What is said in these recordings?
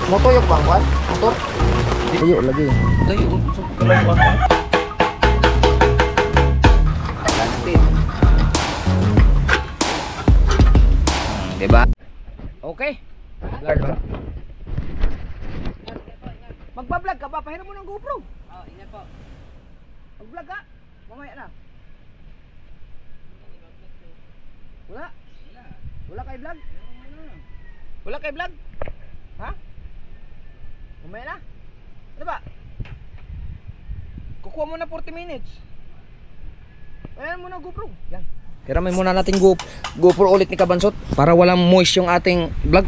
Motuyok bang kuan? Motor? Tuyo lagi. Tuyo sa kalawan. Diba? Okay. Guard ba? Magba-vlog ka ba? Pahiram mo ng GoPro. Oh, ingat po. Mag-vlog ka? Mamaya na. Wala? Wala kay vlog? Wala kay vlog? Ha? Mamaya na? Ano ba? Kukuha mo na 40 minutes. Ayan mo na GoPro. Yan. Hiramay muna natin GoPro ulit ni Kabansot para walang moist yung ating vlog.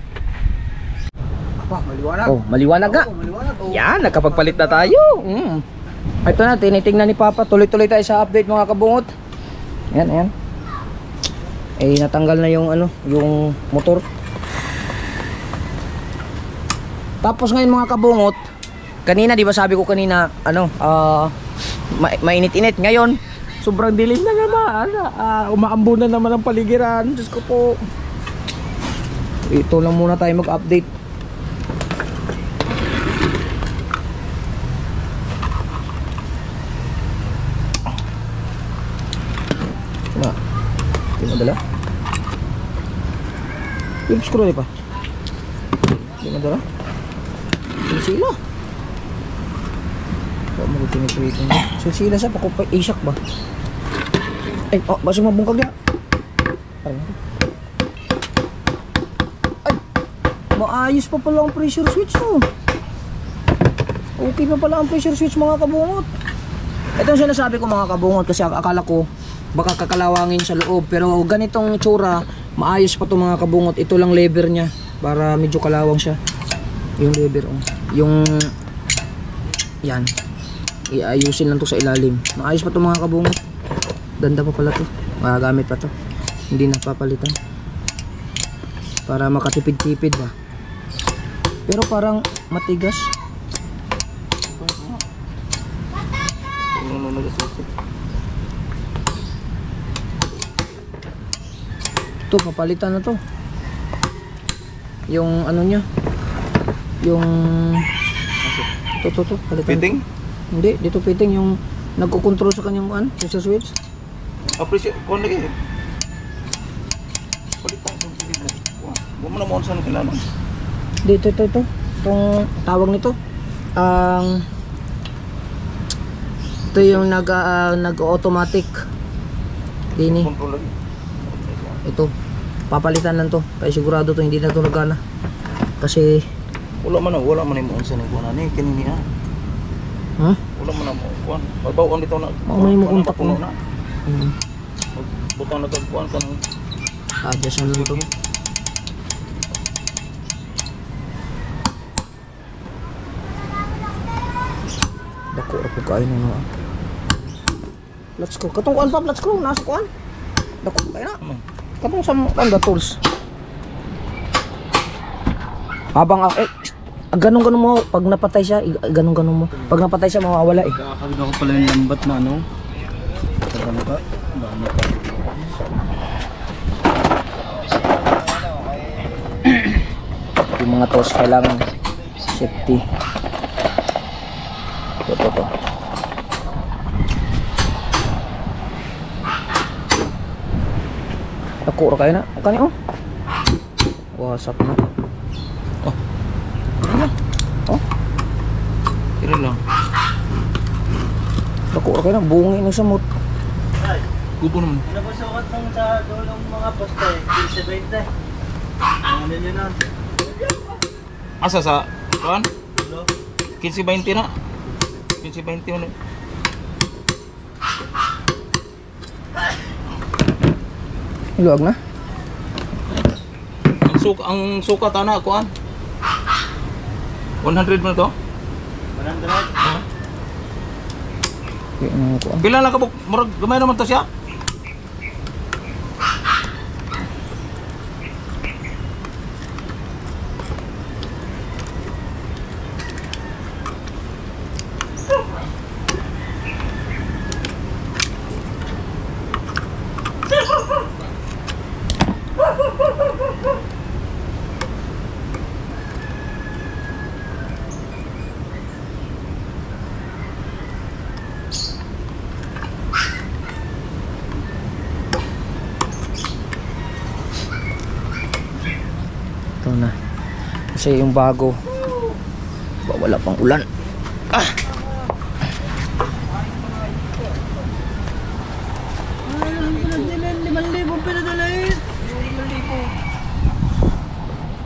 Apa, maliwanag. Oh, maliwanag nga. Maliwanag. Oh. Yan, nakapagpalit na tayo. Ito na, tinitingnan ni Papa. Tuloy-tuloy tayo sa update mga kabungot. Yan, ayan. Eh, natanggal na yung ano, yung motor. Tapos ngayon mga kabungot, kanina, di ba sabi ko kanina, ano, mainit-init. Ngayon, sobrang dilim na naman. Umaambo na naman ang paligiran. Diyos ko po. Ito lang muna tayo mag-update. Hindi madala. Philips screw pa. Hindi madala. Silsila. Kaya mo tinitweetin. Silsila siya. Pakupay. Isak ba? Ay, oh, basta mabungkag niya. Ay, maayos pa pala ang pressure switch mo. Okay pa pala ang pressure switch mga kabungot. Ito yung sinasabi ko mga kabungot kasi akala ko baka kakalawangin sa loob, pero ganitong tsura maayos pa to mga kabungot. Ito lang lever nya para medyo kalawang siya yung lever. Yung yan, iayusin lang to sa ilalim. Maayos pa to mga kabungot. Ganda pa pala to, magagamit pa to, hindi napapalitan para makatipid-tipid ba. Pero parang matigas. Ito, papalitan na to. Yung ano nya, yung to palitan. Fitting? Hindi, dito fitting yung nagko-control sa kanyang kuan, sa switch. Appreciate ko lagi. Palitan yung fitting. Wala mo na mo sa kailangan. Dito ito. Itong tawag nito. Ito yung nag-automatic. Dini. Control lagi. Ito, papalitan lang to. Kaya sigurado to hindi na to nagana. Kasi wala man mo unsa ni kuan ani kinini ha. huh? Wala man mo kuan. Babawon dito na. May mo kontak mo. Butang na tag kuan kan. Adjust lang to. Dako ra pud kain na. Let's go. Katong kuan pa, let's go. Nasa kuan. Dako kay na. Katong sa Honda tools. Habang ganun mo pag napatay siya, ganun mo. Pag napatay siya mawawala eh. Kakagda ko pala yung lambat na ano. Ano ka? Dami pa. Yung mga tools kailangan safety. Ito. Ako kayo na. Kani oh. Wasak na. Oh. Oh. Ira lang. Ako kayo na bungi na sa mot. Gupo naman. Pinapasukat ng sa dolong mga poste. 15-20. Ano nyo na? Asa sa kuan? Hello? 15-20 na. 15-20 na. Luwag na. Ang sukat ana kuan. 100 man to? 100? Pila lang ka murag gamay naman to siya. Ito na. Kasi yung bago, wala pang ulan. Ah!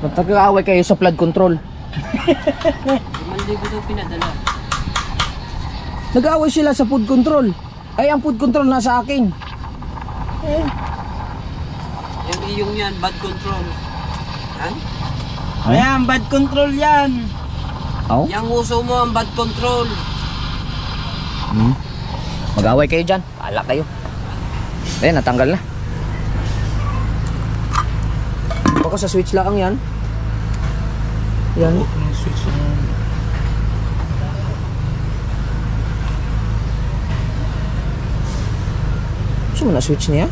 Nagkakaaway kayo sa flood control. 5,000 daw pinadala. Nag-aaway sila sa food control. Ay, ang food control nasa akin. Yung iyong yan, bad control. Yan? Ayan, bad control yan. Oh? Yang uso mo ang bad control. Mag-aaway kayo dyan. Pala kayo. Ayan, natanggal na. Baka sa switch lang yan. Yan. Gusto mo na switch niya?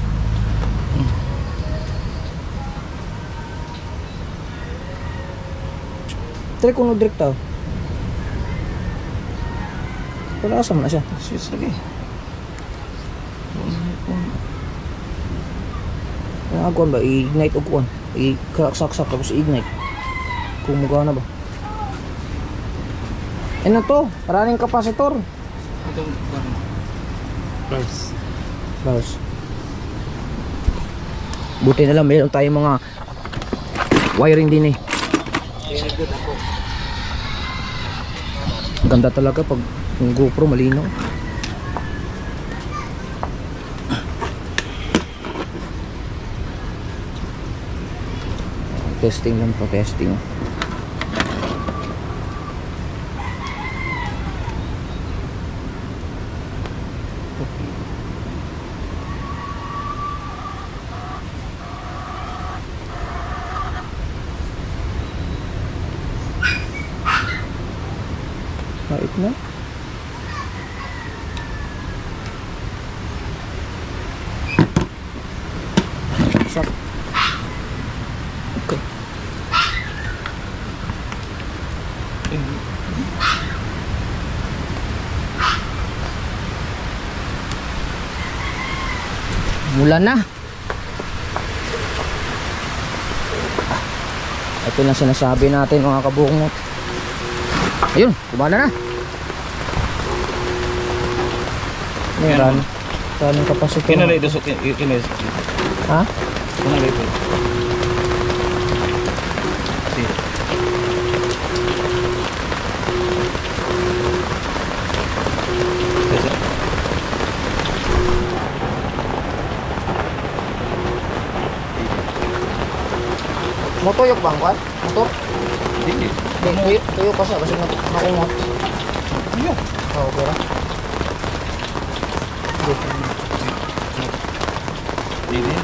Try kung nag-direct tao. Wala kasama na siya. Switch lagi. Ang agwan ba? I-ignite o kuwan? I-saksak tapos i-ignite. Kung magawa na ba? Ano to? Maraming kapasitor. Itong price. Baos. Buti na lang mayroon tayong mga wiring din eh. Ganda talaga pag yung GoPro malinaw. Testing lang po, testing. Kahit na. Sak. Okay. Mula na. Ito na sinasabi natin mga kabungot. Ayun, kumana na. Meron. Saan kapasitor? Kinalay dosok kinalay. Ha? Kinalay po. Si. Motuyok bang kuan? Motor? Dili. Hindi, tuyok kasi kasi nakungot. Iyo. Oo, pera. Dili.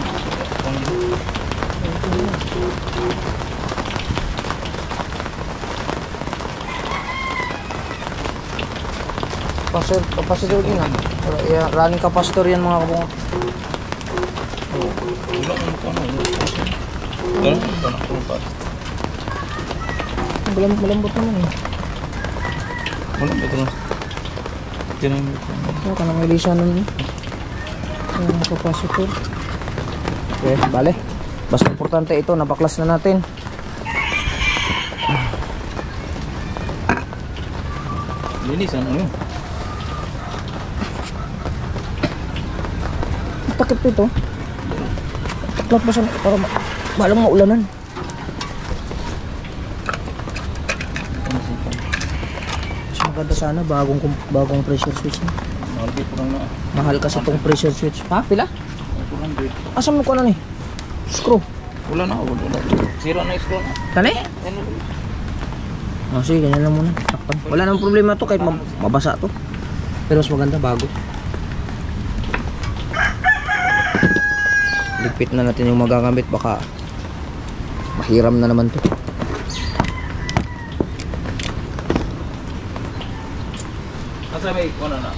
Kapasitor din ah. Running kapasitor yan mga kabungot. Wala ang kono. Ganun ba na ko pa? Malambot naman eh. Wala ba ito? Diyan Ito ka na may lisa nun eh. Yung kapasitor. Okay, bale. Basta importante ito, napaklas na natin. linis ano yun? Takip ito. Takip mo siya para malang maulanan. Mas maganda sana bagong pressure switch na. Malapit po lang na. Mahal kasi itong pressure switch. Ha? Pila? 200. Asan mo ko na ni? Screw. Wala na, wala. Sira na yung screw na. Tali? Oh, sige, ganyan lang muna. Takpan. Wala namang problema to kahit mabasa to. Pero mas maganda bago. Ligpit na natin yung magagamit, baka mahiram na naman to. Asa may wala na.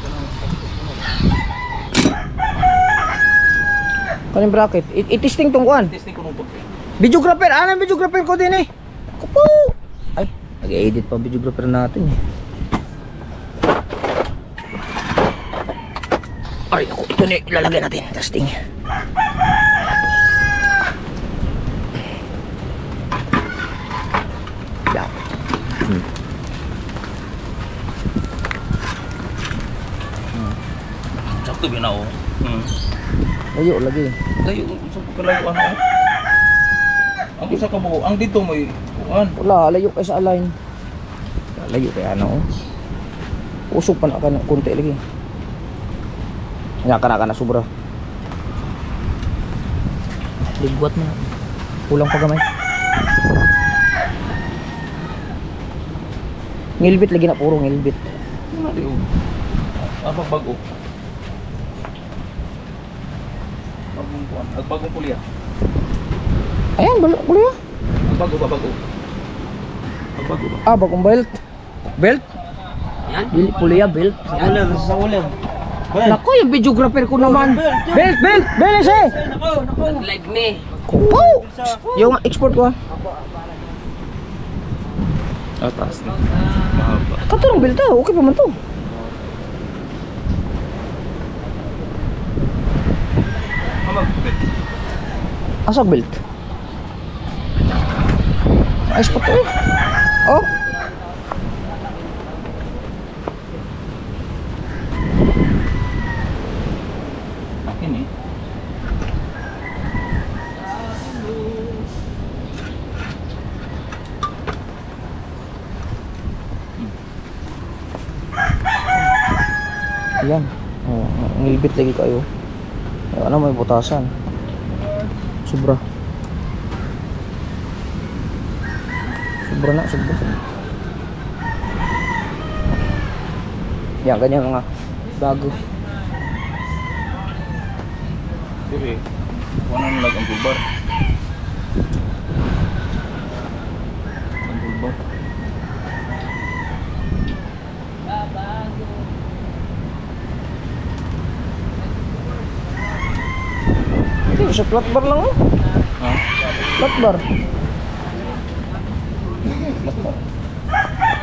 Kaning bracket, i-testing tong kuan. Testing ko nung po. Videographer, anong videographer ko din eh. Kupo. Ay, nag-edit pa videographer natin eh. Ay, ako, ito na ilalagay natin. Testing. Sakto binaw. Layo lagi. Layo sa pagkalayo ano. Ang isa ka mo, ang dito mo kuan. Wala, layo kay sa align. Layo kay ano. Usok pa na ka ng konti lagi. Nya ka na sobra. Ligwat mo na. Kulang pa gamay. Ngilbit lagi na puro ngilbit. Ano di oh. Apa bago? Bagong kuan, bagong kulya. Ayan, kuliya. Bago ba bago? Bago ba? Ah, bagong belt. Belt? Yan. Dili kuliya belt. Sa ulam. Nako, yung videographer ko naman. Belt, belt, belt eh. Nag-live me. Oh! Yung export ko ah. Taas na. Mahaba. Kato ng belt ah, okay pa man to. Asag belt. Ayos pa to eh. Oh. Akin eh. Ayan. Oh, ngilbit lagi kayo. Ay, ano may butasan. Sobra. Sobra na, sobra. Yan, ganyan mga bago. Sige. Kuha na lang ang bulbar. Ang bulbar. Ito, sa flat bar lang oh. Ha? Flat bar.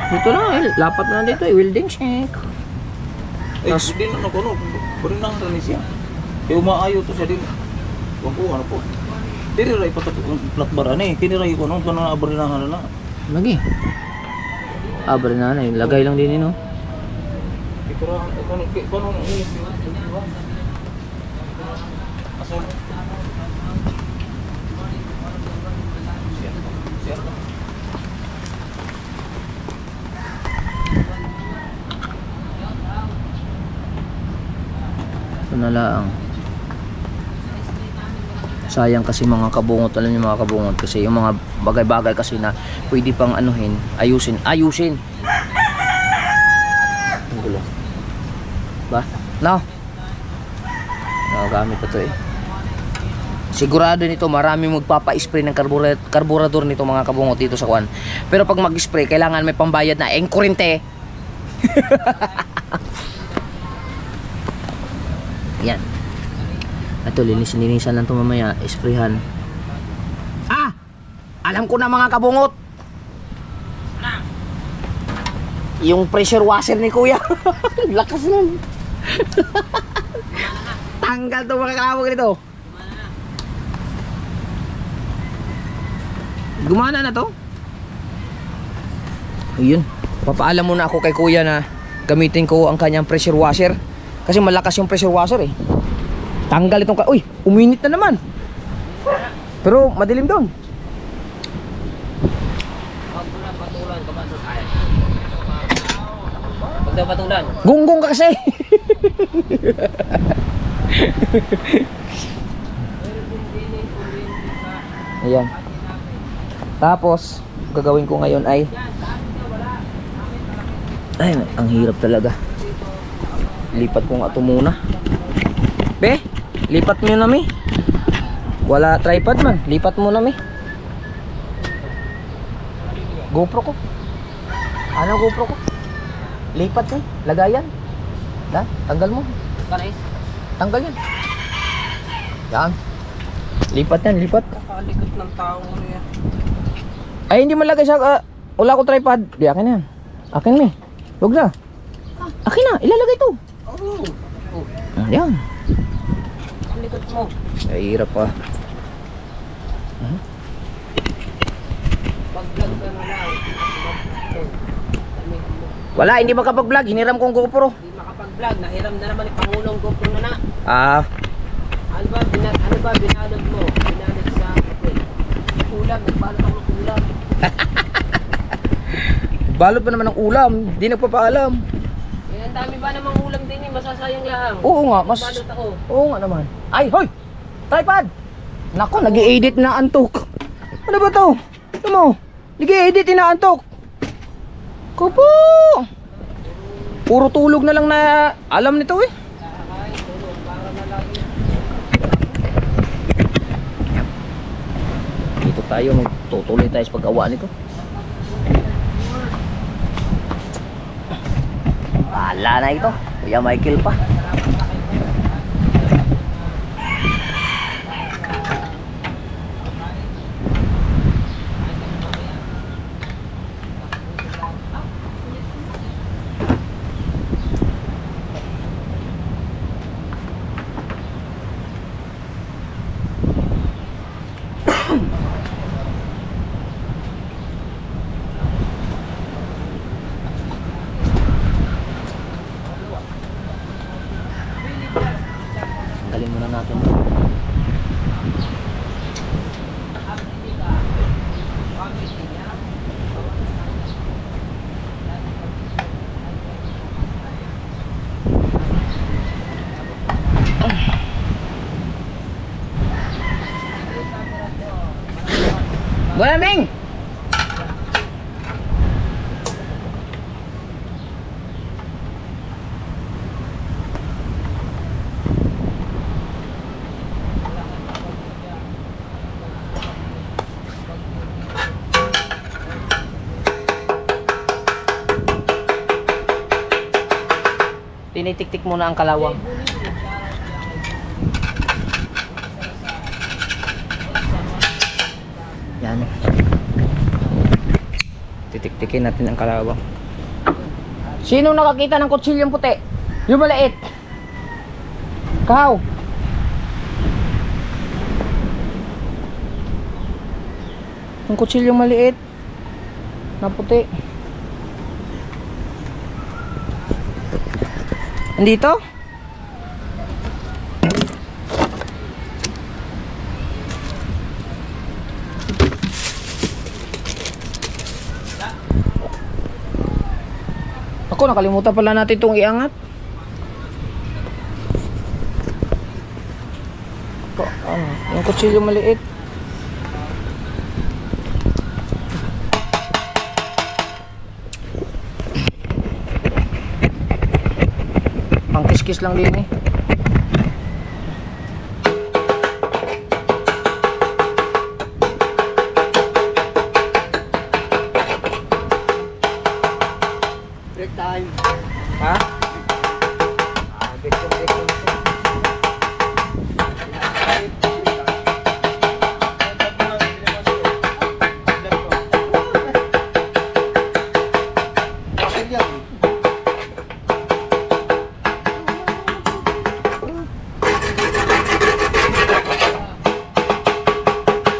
Dito na, eh. Lapat na dito, eh. Welding check. Eh, din ano ko no. Bari nang rin siya. E umaayo to siya din. Wag ko ano po. Diri ray patat flat bar ani. Kini ray ko no kana abrinahan na. Lagi. Abre na na, lagay lang din no. Ikura kono ini. Asal. Ito na lang. Sayang kasi mga kabungot, alam niyo mga kabungot, kasi yung mga bagay-bagay kasi na pwede pang anuhin, ayusin. Ang gulo. Ba? No. Gamit pa to eh. Sigurado nito marami magpapa-spray ng karburador nito mga kabungot dito sa kuan. Pero pag mag-spray, kailangan may pambayad na kurente. Yan. Ito, linisan lang ito mamaya. Sprayhan. Ah! Alam ko na mga kabungot. Yung pressure washer ni kuya. Lakas nun. Tanggal to mga kabungot nito. Gumana na to. Ayun. Papaalam muna ako kay kuya na gamitin ko ang kanyang pressure washer. Kasi malakas yung pressure washer eh. Tanggal itong uy, uminit na naman. Pero madilim doon. Huwag daw patulan. Gunggong ka kasi. Ayan. Tapos, gagawin ko ngayon ay ang hirap talaga. Lipat ko nga ito muna. Be, lipat mo na mi. Wala tripod man, lipat mo na mi. GoPro ko. Ano GoPro ko? Lipat eh, lagayan. Da, tanggal mo. Kanais. Tanggal yan. Yan. Lipat yan, lipat. Nakalikot ng tao niya. Ay, hindi malagay sa... wala ko tripod. Di, akin na yan. Akin mi. Huwag na. Akin na, ilalagay to. Yan. Ang likot mo. Ay, hirap pa. Pag-vlog ka na lang. Wala, hindi makapag-vlog. Hiniram kong GoPro. Hindi makapag-vlog. vlog, nahiram na naman ni Pangulong GoPro na na. Ah, Ano ba, binalot mo? Binalot sa papel. Ulam, nagbalot ako ng ulam. balot pa naman ng ulam. Di nagpapaalam. Eh, ang dami ba namang ulam din eh, masasayang lang. Oo nga, mas... Balot ako. Oo nga naman. Ay, hoy! Tripod! Nako, nag-i-edit na antok. Ano ba to? Ano mo? Nag-i-edit na antok. Kupo! Puro tulog na lang na alam nito eh. Dito tayo, magtutuloy tayo sa pag-awa nito. Wala na ito. Kuya Michael pa. Tanggalin muna natin. Buenas, tinitik-tik muna ang kalawang. Yan. Titik-tikin natin ang kalawang. Sino nakakita ng kutsilyong puti? Yung maliit. Kahaw. Yung kutsilyong maliit na puti. Andito? Ako, nakalimutan pala natin itong iangat. Yung kutsilyo maliit. Pang kiskis lang din eh. Break time. Ha? Break time.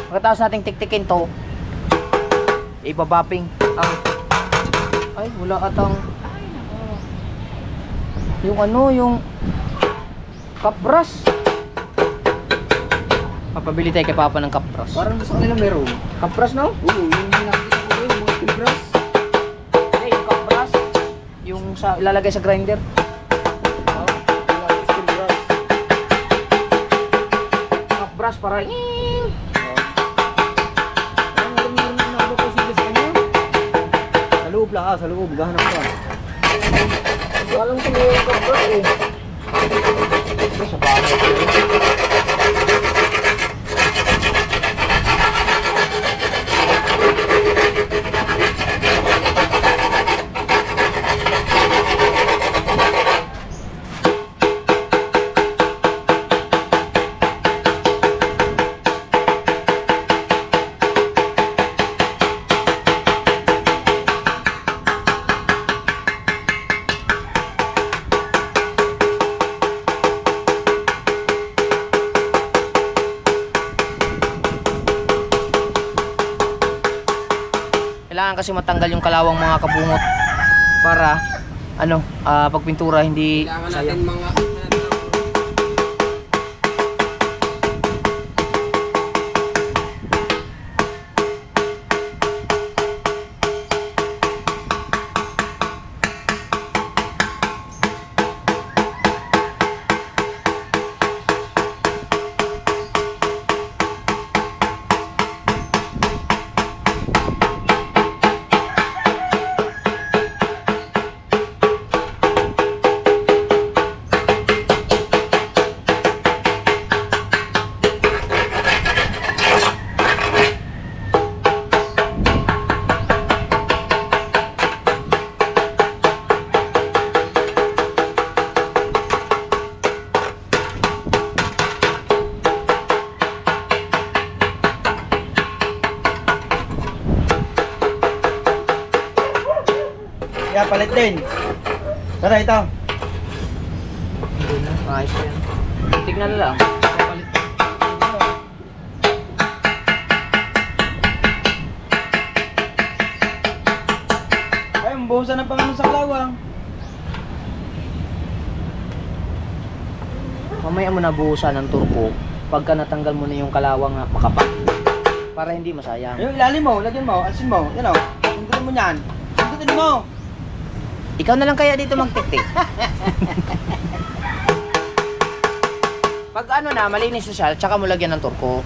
Pagkatapos nating tiktikin to, ibabapping ang ay wala atang yung ano yung kapras. Papabili tayo kay Papa ng kapras. Parang sa kanila meron. Kapras no? Oo, yung nakikita ko yun, mga pilbras. Hindi, yung kapras yung sa ilalagay sa grinder. Kapras para Sa loob lang sa loob. Gahanap ka. walang tuloy yung kapras eh. Sa bahay. Kailangan kasi matanggal yung kalawang mga kabungot para pagpintura hindi Kailangan sayang. natin mga... Yeah, palit din. Tara ito. Hindi na, ayos yan. Tignan na lang. Ay, buhusan ng pangano sa kalawang. Mamaya mo na buhusan ng turbo pagka natanggal mo na yung kalawang makapak. Para hindi masayang. Yung ilalim mo, lagyan mo, alsin mo. Yan o. Sundutin mo yan. Sundutin mo. Ikaw na lang kaya dito magtiktik. Pag ano na, malinis na siya, tsaka mo lagyan ng turko.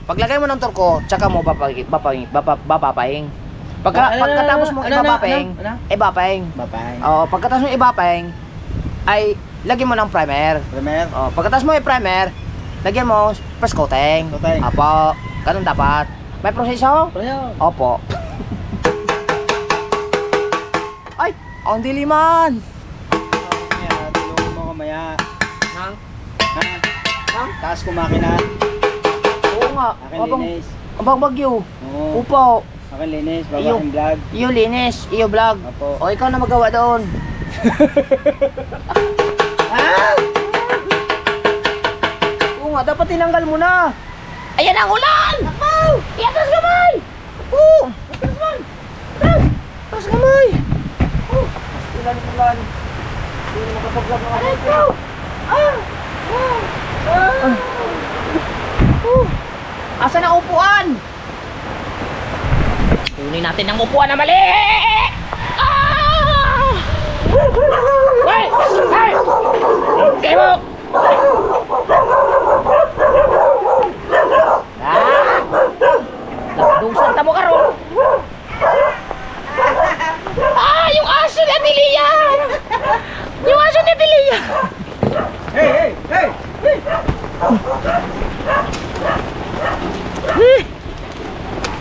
Paglagay mo ng turko, tsaka mo bapapaing. Pagkatapos mong ibabapaing, ibapaing. Bapay. Oo, pagkatapos mong ibapaing, ay lagyan mo ng primer. Primer. Oo, pagkatapos mo i-primer, lagyan mo press coating. Coating. Apo, ganun dapat. May proseso? Pareho. Opo. Ay, ang diliman. Mamaya, tulungan mo kamaya. Nang? Ha? Taas ko makina. Oo nga. Akin linis. Abang bagyo. Oo. Upo. Akin linis. Iyo. Babaking vlog. Iyo linis. Iyo vlog. Opo. O ikaw na magawa doon. Oo nga, dapat tinanggal mo na. Ayan ang ulan! Ako! Iatras kamay! Oo! Iatras kamay! Iatras kamay! Oo! Ulan. Hindi na makapag-vlog ng ako. Ito! Asan ang upuan? Kunin natin ang upuan na mali! Hey! Hey! Okay mo! Lakdusan tamo karon. Yung aso ni Emilia! Yung aso ni Emilia! Hey!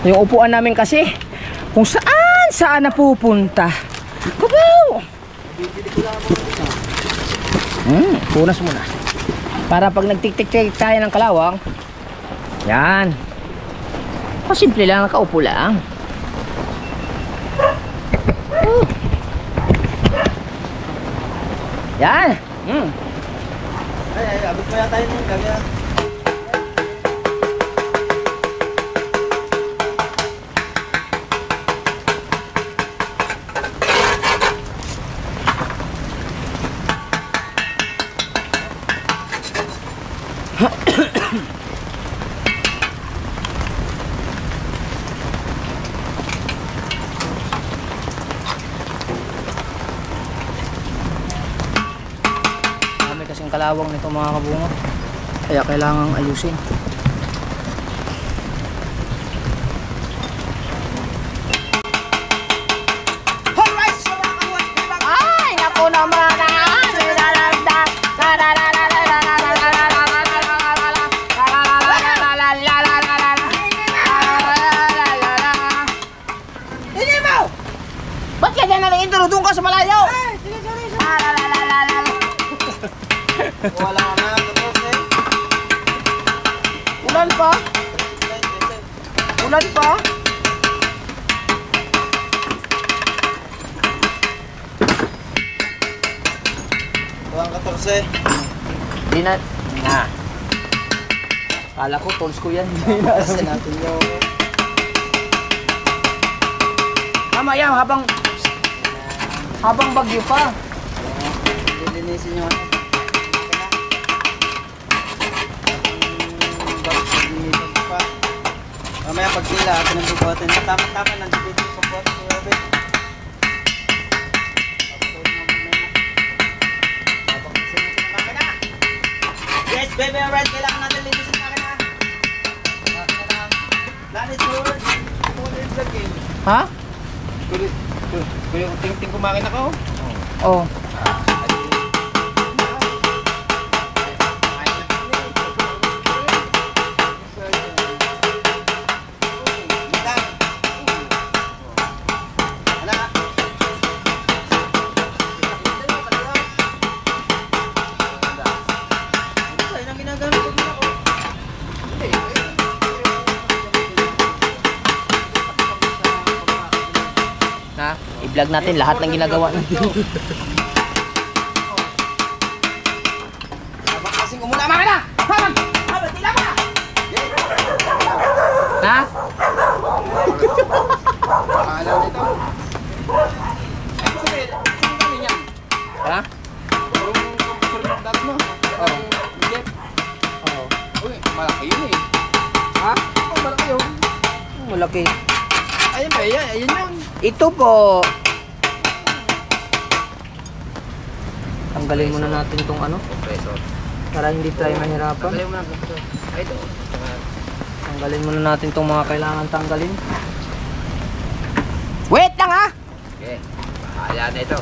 Yung upuan namin kasi kung saan napupunta. Kubaw! Punas muna. Para pag nagtik-tik-tik tayo ng kalawang, yan. Simple lang, nakaupo lang. Yan. Ay, abot mo yata yun yung gagawin. Kami kasing kalawang nito mga kabungot. Kaya kailangang ayusin. Ay, naku naman! Ba't ka dyan na lang intro? Doon ka sa malayo! Wala na. Ulan pa? Ulan pa? Tuwang 14. Hindi na. Kala ko, tools ko yan. Kasi natin yung... Mamaya habang Habang bagyo pa. Lilinisin yung ano. Lilinisin pa. Mamaya pag sila, pinagbubuhatin na. Tama-tama, nandito yung pagbuhatin ko, Robin. Yes, baby, alright. Kailangan natin linisin na kanya. That is good. Kunin sa game. Ha? Pero ting-ting kumain ako. Oh. Na, i-vlog natin lahat ng ginagawa natin. Kasing umuna mga na! Habang! Habang! Tila pa! Ha? Pakalaw nito. Ha? Uy, malaki yun eh. Ha? Malaki yun. Malaki. Ayun ba yan? Ayun yun. Ito po. Tanggalin muna natin itong ano Compressor. para hindi tayo mahirapan. Tanggalin mo na compressor. Ay, ito. Tanggalin muna natin itong mga kailangan tanggalin. Wait lang ha! Okay, bahala na ito.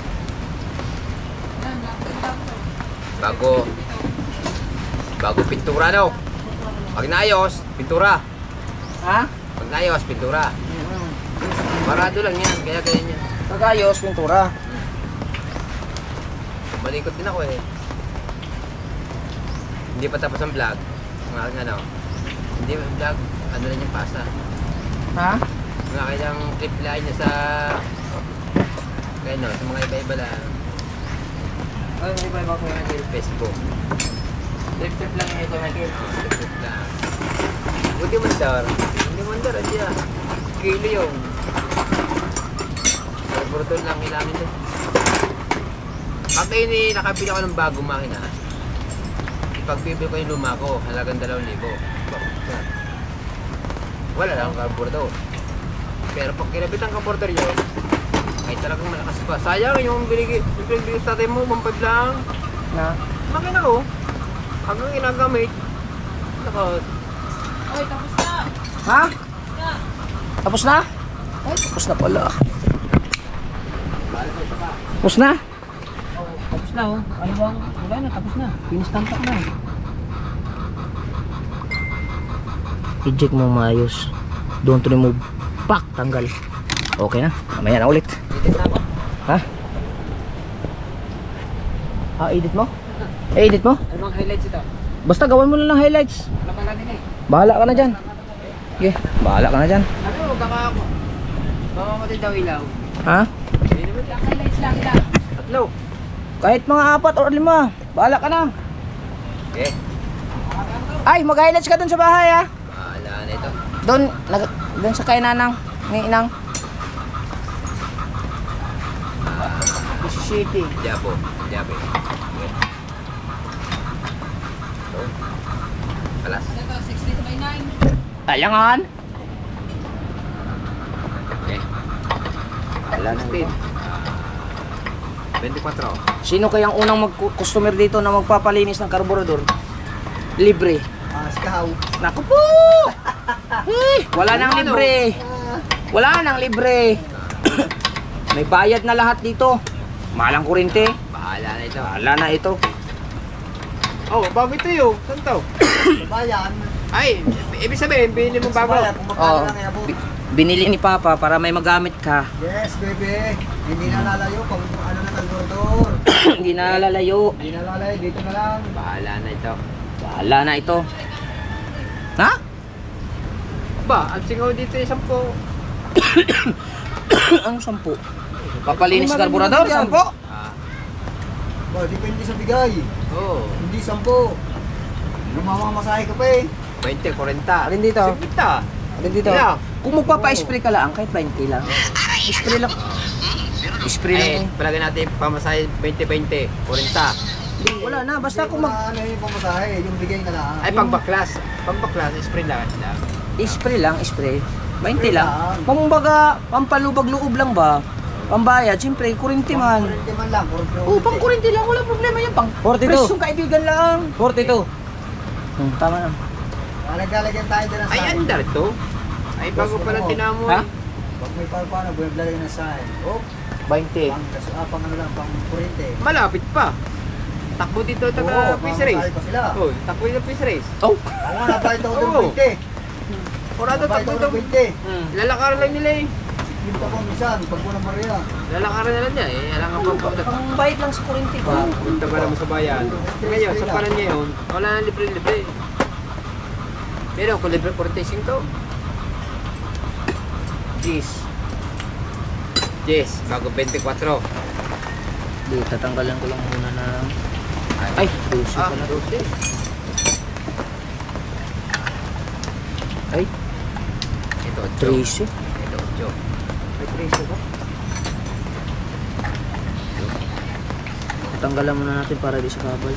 Bago pintura no. Pag naayos, pintura. Ha? Pag naayos, pintura. Marado lang yan, kaya ganyan yan. Pag-ayos, pintura. Malikot din ako eh. Hindi pa tapos ang vlog. Mga ano, hindi pa vlog, ano lang yung pasta. Ha? Mga kailang clip line niya sa sa mga iba-iba lang. Ay, hindi ba iba ko yung Facebook. Trip-trip lang ito, Michael. Clip lang. Hindi mandar. Hindi mandar, siya. Kilo yung. Carburetor lang kailangan doon. Pag ini nakabili ako ng bagong makina, ipagbibili ko yung luma ko, halagang 2,000. Wala lang ang carburetor. Pero pag kinabit ang carburetor yun, ay talagang malakas pa. Sayang yung binigay sa tatay mo, 1.5 lang. Na? Makina ko, hanggang ginagamit. Tapos, Ha? Tapos na? Ay, tapos na pala. Tapos na? Tapos na oh. Ano bang? Wala na, tapos na. Pinistampak na. I-check mo maayos. Don't remove. Pak! Tanggal. Okay na. Mamaya na ulit. Ha? Edit mo? Edit mo? ano bang highlights ito? Basta gawan mo na ng highlights. Wala pa natin eh. Bahala ka na dyan. Okay, bahala ka na dyan. Ano, baka ako. Mamamatay daw ilaw. Ha? Hindi naman lang highlights lang ilaw. Tatlo. Kahit mga 4 o 5, bahala ka na. Okay. Ay, mag-highlights ka dun sa bahay ha. Bahala na ito. Doon sa kay nanang, ng inang. City. Diabo. Diabo. Okay. So, alas. Ayangan. Okay. Wala na. 24. Sino kayang unang customer dito na magpapalinis ng karburador? Libre. Si Kahaw. Naku po! Wala nang libre. Wala nang libre. May bayad na lahat dito. Malang kurente. Bahala na ito. Wala na ito. Oh, bago ito yun. Saan to? Bayan. Ay, ibig sabihin, binili mo bago. Bayan, kung magkano Oo. lang iabot. Binili ni Papa para may magamit ka. Yes, baby. Hindi na lalayo kung ano na kaldor-dor. Hindi na lalayo. Hindi na lalayo, dito na lang. Bahala na ito. Wala na ito. Ha? Ba, ang singaw dito ay 10. Ang 10? Papalinis sa karburador? 10? Ah. Depende sa bigay. Oh. Hindi 10. Lumamamasahe ka pa eh. 20, 40. Alin dito? 50. Alin dito? Yeah. Kung magpapa-spray ka lang, kahit 20 lang. Spray lang. Spray lang. Eh, palagay natin pamasahe 20-20, 40. Wala na, basta kung Ano yung pamasahe, yung bigay na lang. Ay, pagbaklas, spray lang sila. spray lang, spray. 20 lang. Kumbaga, pampalubag loob lang ba? Pambayad, siyempre, kurinti man. 40 man lang. Oo, pang kurinti lang, wala problema yan. Pang 42. presong kaibigan lang. 42. Tama na. Naglalagyan tayo din ng Ay, sign. andar to. Ay, bago pala tinamoy. Ha? Pag may paano, buwag ng sign. Oh, 20. pang ano lang, pang kurente. Malapit pa. Takbo dito taga fish race. pa sila. Oh, takbo dito fish race. Oh, Ako nga, nabayad ako Oo. ng 20. Kurado Nabayad takbo ako dito. ng 20. Lalakaran lang nila eh. Yung pa po minsan, pag Bulang Maria. Lalakaran na lang niya eh. Alam nga pa. pang bayad lang sa kurinti ba? Punta pa naman sa bayan. Ngayon, sa paran ngayon, wala na libre-libre. Pero kung libre 45 to. Yes, bago 24. Di, tatanggalan ko lang muna na... Ay, 12 Ah, pala. 12. Ay, Ito, 13. 8. Ito, 8. May 13 ba? Tatanggalan muna natin para di sa kabal.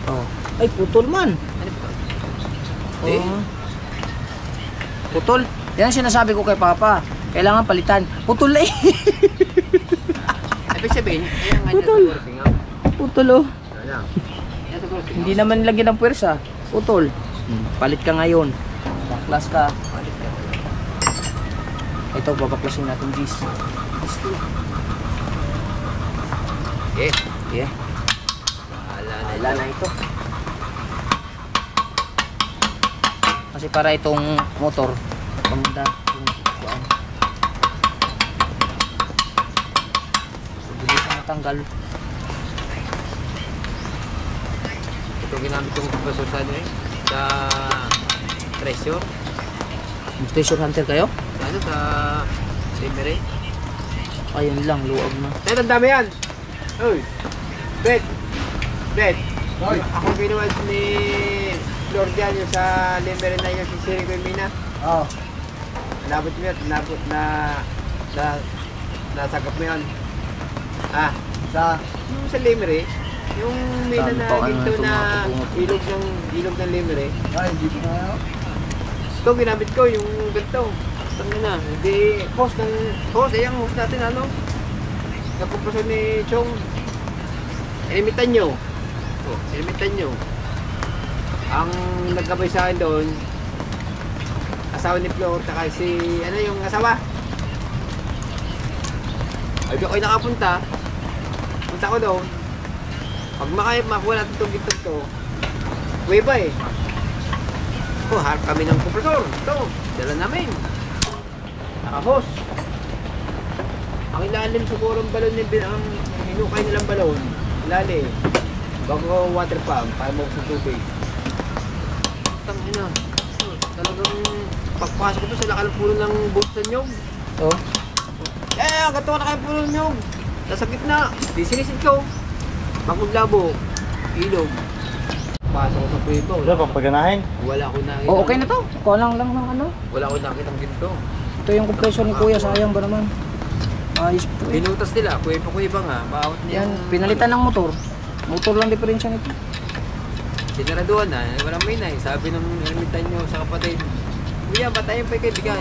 Oh. Ay, putol man. Ano ba? Oh. Putol. Yan ang sinasabi ko kay Papa. Kailangan palitan. Putol na eh. Ibig sabihin, ayan nga Putol. niya sa Putol oh. Ayan. Yan sa gorping. Hindi naman lagyan ng puwersa. Putol. Palit ka ngayon. Baklas ka. Palit ka. Ito, babaklasin natin, Gis. Okay. Yeah. Wala na Wala na ito. Kasi para itong motor, pamunda. Bilis na matanggal. Ito ginamit kong compressor sa ano eh. Sa treasure. Treasure hunter kayo? Sa ano, sa Simere. Ayun lang, luwag na. Eh, ang dami yan! Uy! Bet! Bet! Hoy. Ako ginawa ni Lord yan yung sa Limere na yung sisirin ko yung mina. Oh, Nabot mo yan, nabot na nasagap mo yan. Ah, sa yung sa Limere, yung mina Saan na pa, ano ginto ito, na mga kabungot? ilog ng Limere. ay, hindi ko na ano. Ito ginamit ko yung ganito. Tanga na, hindi host ayang host natin ano. Nagkompresyon ni Chong. Elimitan nyo. Oh, elimitan nyo. Ang nagkabay sa akin doon, asawa ni Flor, taka si, ano yung asawa? Ay, di ako'y nakapunta. Punta ko doon. Pag makuha natin itong gitog to, kuweba eh. Oh, harap kami ng kompresor. Ito, dala namin. Nakahos. Ang ilalim siguro ang balon ni ang hinukay nilang balon. Ilalim. Bago water pump, para mo sa tubig. Tangina. Talagang pagpasok ko sa lakal puno ng boat sa nyog. Oh. Gato na kayo puno ng nyog. Nasa gitna. Di sinisid ko. Maguglabo. Ilog. Pasok ko sa puwito. Wala pang paganahin. Wala akong nakita. Oh, okay na to. Kulang lang ng ano. Wala akong nakita ng ginto. Ito yung compressor ni Kuya, sayang ba naman? Ayos po eh. Binutas nila, kuya nga, bawat niya. Yan, pinalitan ng motor. Motor lang diferensya nito. Sinaraduhan na, walang may na. Sabi ng ermitan nyo sa kapatid, kuya, batayin pa kayo bigay.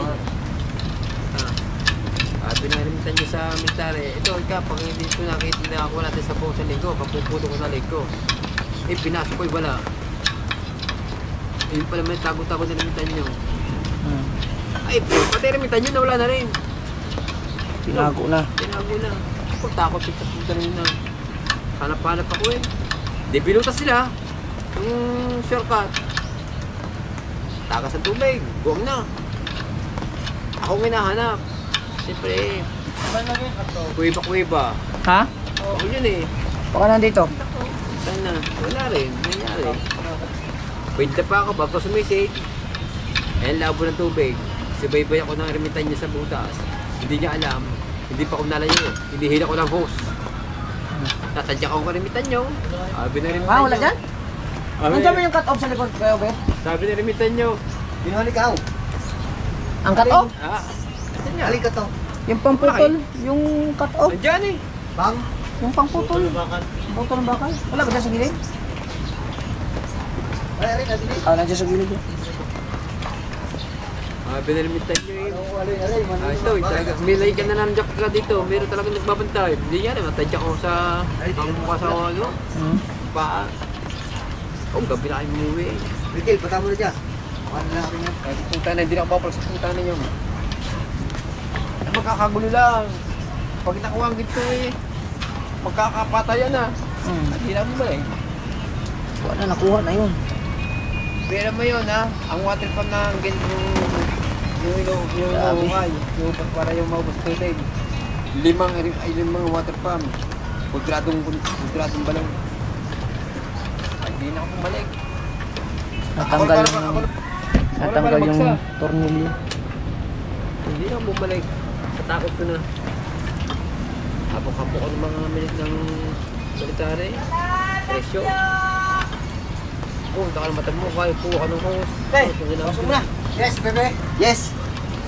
Sabi ng ermitan nyo sa military, ito, ikaw, pag hindi ko nakita na ako natin sa buong sa linggo, pagpuputo ko sa linggo. Eh, pinasok ko, wala. Yun pala may tago-tago na ermitan nyo. Ay, pati ermitan nyo, nawala na rin. Tinago na. Tinago na. Ako, takot sa punta rin na. Hanap-hanap ako eh. Di binutas sila. Yung shortcut. Tagas ang tubig. Buwang na. Ako nga nahanap. Siyempre, kuwiba-kuwiba. Ha? Ako yun eh. Baka nandito. Saan na? Wala rin. Nangyari. Pwede pa ako bago sumisig. Ayan, labo ng tubig. Sibaybay ako ng ermitan niya sa butas. Hindi niya alam. Hindi pa ako nalayo. Hinihila ko ng hose. Tatadya ko ang ermitan niyo. Sabi na ermitan Ah, wala niyo. dyan? Nandiyan mo yung cut-off sa likod kayo, Bet? Sabi na ermitan niyo. Binalik ako. Ang cut-off? Ah, asan niya? Halika to. Yung pangputol, yung cut off, Nandiyan eh. Bang. yung pangputol. Putol ng bakal. Wala ba dyan sa gilid? Ay, rin, natin eh. Ah, nandiyan sa gilid yun. Binalimitan nyo eh. Aray, Ito, talaga, may ka na ng jack ka dito. Meron talagang nagbabantay. Hindi yan eh, matadya ko sa pangmukha sa ano. Paa. Oh, gabi na kayo umuwi eh. Mikil, pata mo na dyan. Baka na natin yan. Kahit puta na, hindi na ako papal sa puta na yun. Ay, magkakagulo lang. Pag nakuha ang dito eh, magkakapatayan na. Hindi na mo ba eh. Wala, nakuha na yun. Pero mo yun ha, ang water pump na yung hukay, yung para yung maubos tubig. Limang water pump. Kulturadong balong. Ay, hindi na ako bumalik. Natanggal yung tornilyo. Hindi na ako bumalik. Natakot ko na. Habok-habok ko ng mga minute ng military. Presyo. Punta ka ng mata mo, kaya po ka ng hose. Hey, pasok mo na. Yes, bebe. Yes.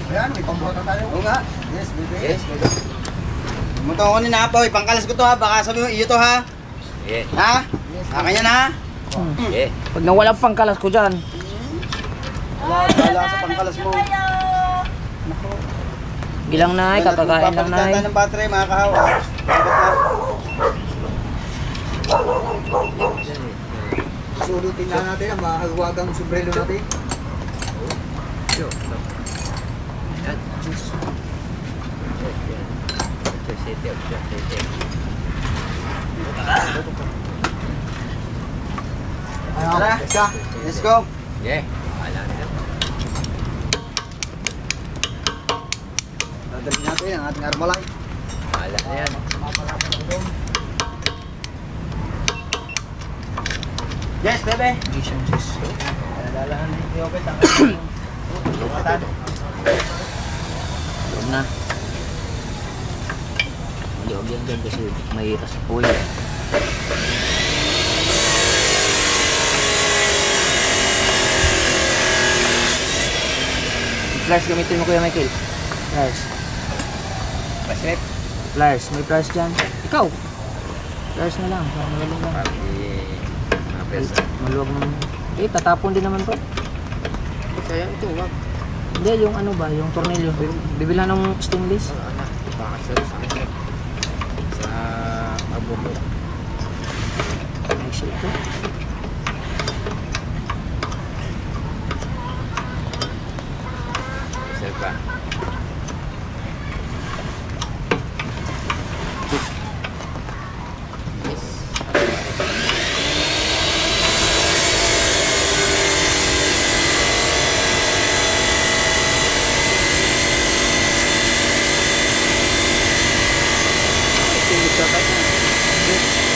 Ayan, may pambuhatan tayo. Oo nga. Yes, bebe. Yes, bebe. Pumunta ko kanina pa. Pangkalas ko to ha. Baka sabi mo, iyo to ha. Yeah. Ha? Akin yan ha. Yeah. Pag nawala pangkalas ko dyan, Wala sa pangkalas mo. gilang na ay, kakakain lang na ay. Papalitan ng battery, mga kahawa. Sulitin na natin ang mahagwagang sombrero natin. Yan. Tara, let's go. Yeah. Wala na. Dadalhin natin ang ating Armalite. Wala na yan. Yes, bebe. Dalahan ni Yobet ang ating bukatan. Huwag na. Hindi, huwag yan dyan kasi may asapoy. Flash gamitin mo, Kuya Michael. Flash. Pasip. Flash, may flash dyan. Ikaw. Flash na lang, para maluwag lang. Maluwag naman. Eh, tatapon din naman to. Sayang ito, wag. Hindi, yung ano ba, yung tornilyo. Bibilan ng stainless. Ano, baka sa akin. Sa abubo. May shit to. Sir ba?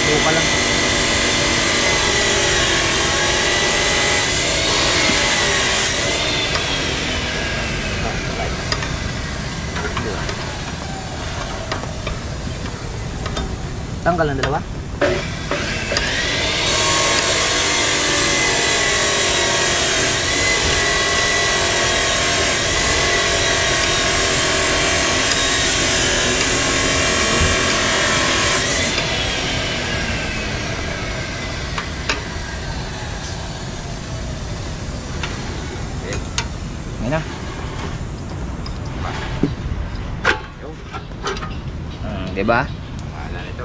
Buka lang. Tanggal ang dalawa? Ngayon na. Diba? Wala na ito.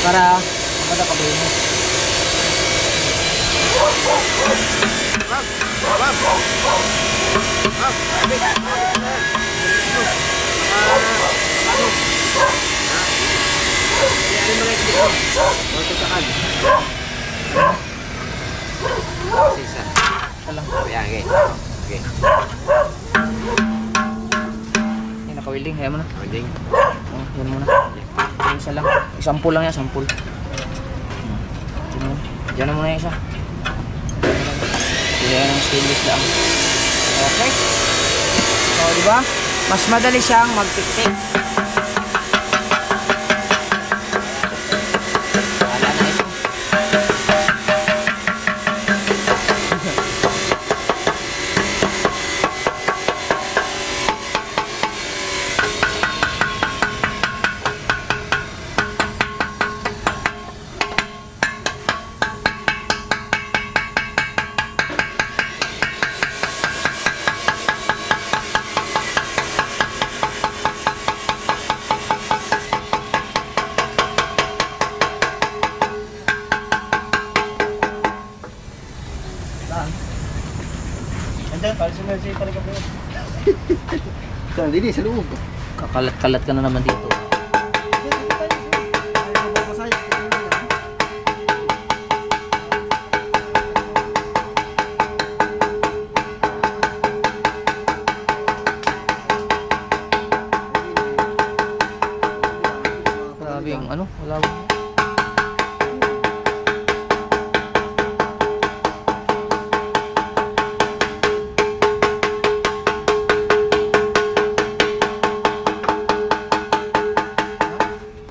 Para pada ka ba yun? Sisa. Alam. Ayan, okay. Okay. Yan, naka-welding. Hayaan mo na. Holding. Oh, yan muna. Yung isa lang. Isampul lang yan, sampul. Diyan na muna yung isa. Diyan ng stainless lang. Okay. So, di ba? Mas madali siyang magtik-tik. Wala na ito. dyan, palisin mo si Parikabungot. Saan, dili, sa loob. Kakalat-kalat ka na naman dito. Grabe yung ano, wala ba?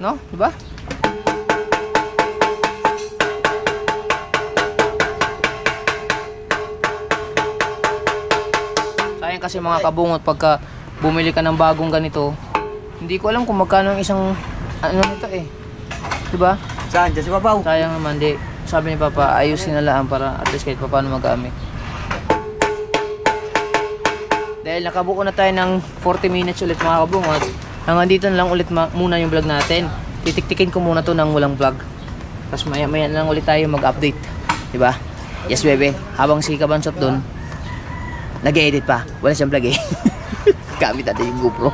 No? Diba? Sayang kasi mga kabungot pagka bumili ka ng bagong ganito, hindi ko alam kung magkano ang isang ano nito eh. Diba? Saan, dyan sa babaw? Sayang naman, di. Sabi ni Papa, ayusin na lang para at least kahit pa paano magamit. Dahil nakabuko na tayo ng 40 minutes ulit mga kabungot, hanggang dito na lang ulit muna yung vlog natin. Titiktikin ko muna to ng walang vlog. Tapos maya na lang ulit tayo mag-update. Diba? Yes, bebe. Habang si Kabansot doon, nag-edit pa. Wala siyang vlog eh. Gamit natin yung GoPro.